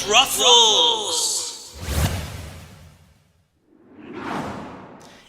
truffles.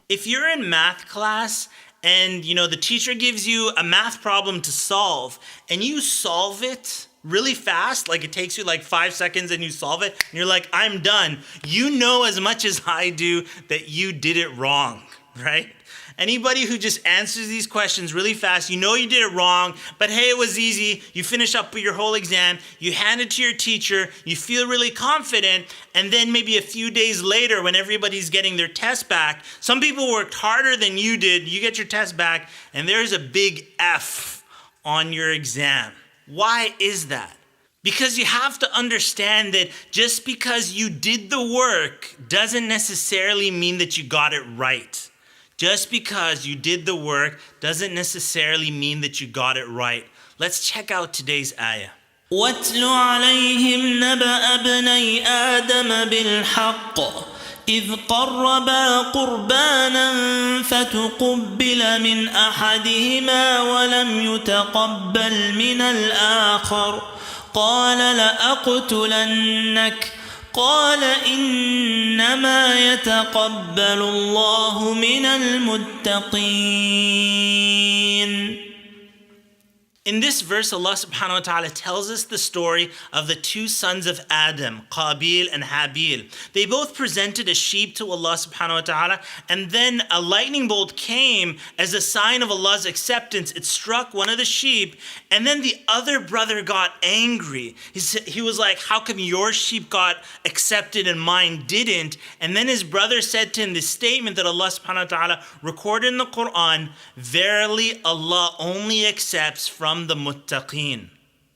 If you're in math class and the teacher gives you a math problem to solve and you solve it really fast, like it takes you like 5 seconds and you solve it and you're like, I'm done. You know as much as I do that you did it wrong, right? Anybody who just answers these questions really fast, you know you did it wrong, but hey, it was easy. You finish up with your whole exam, you hand it to your teacher, you feel really confident, and then maybe a few days later when everybody's getting their test back, some people worked harder than you did, you get your test back, and there's a big F on your exam. Why is that? Because you have to understand that just because you did the work doesn't necessarily mean that you got it right. Just because you did the work doesn't necessarily mean that you got it right. Let's check out today's ayah. وَاتْلُ عَلَيْهِمْ نَبَأَ ابْنَيْ آدَمَ بِالْحَقِّ إِذْ قَرَّبَا قُرْبَانًا فَتُقُبِّلَ مِنْ أَحَدِهِمَا وَلَمْ يُتَقَبَّلْ مِنَ الْآخَرِ قَالَ لَأَقْتُلَنَّكَ قال إنما يتقبل الله من المتقين. In this verse, Allah subhanahu wa ta'ala tells us the story of the two sons of Adam, Qabil and Habil. They both presented a sheep to Allah subhanahu wa ta'ala, and then a lightning bolt came as a sign of Allah's acceptance. It struck one of the sheep, and then the other brother got angry. He was like, how come your sheep got accepted and mine didn't? And then his brother said to him this statement that Allah subhanahu wa ta'ala recorded in the Quran, verily Allah only accepts from the muttaqeen.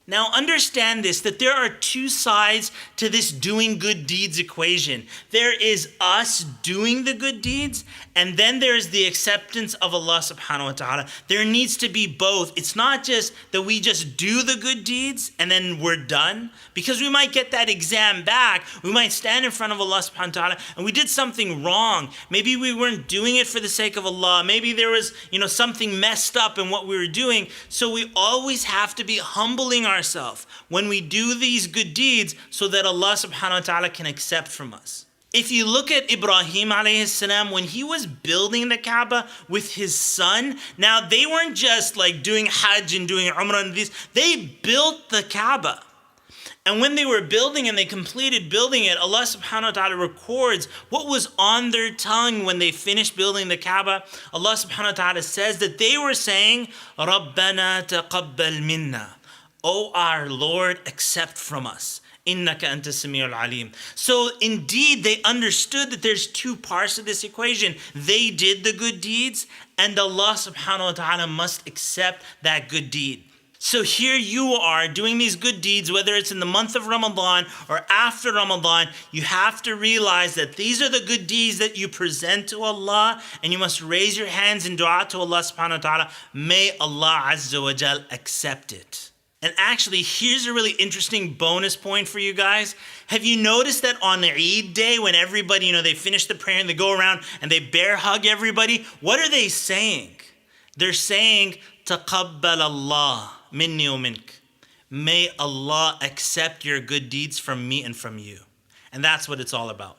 Now understand this, that there are two sides to this doing good deeds equation. There is us doing the good deeds, and then there is the acceptance of Allah subhanahu wa ta'ala. There needs to be both. It's not just that we just do the good deeds and then we're done, because we might get that exam back. We might stand in front of Allah subhanahu wa ta'ala and we did something wrong. Maybe we weren't doing it for the sake of Allah. Maybe there was, something messed up in what we were doing. So we always have to be humbling ourselves when we do these good deeds so that Allah subhanahu wa ta'ala can accept from us. If you look at Ibrahim alayhi salam, when he was building the Kaaba with his son, now they weren't just like doing Hajj and doing Umrah and these, they built the Kaaba. And when they were building and they completed building it, Allah subhanahu wa ta'ala records what was on their tongue when they finished building the Kaaba. Allah subhanahu wa ta'ala says that they were saying, Rabbana taqabbal minna. O our Lord, accept from us. Innaka anta sami'ul alim. So indeed, they understood that there's two parts to this equation. They did the good deeds, and Allah subhanahu wa ta'ala must accept that good deed. So here you are doing these good deeds, whether it's in the month of Ramadan or after Ramadan, you have to realize that these are the good deeds that you present to Allah, and you must raise your hands in dua to Allah subhanahu wa ta'ala. May Allah azza wa jal accept it. And actually, here's a really interesting bonus point for you guys. Have you noticed that on the Eid day, when everybody, they finish the prayer and they go around and they bear hug everybody, what are they saying? They're saying, Taqabbal Allah minni wa mink. May Allah accept your good deeds from me and from you. And that's what it's all about.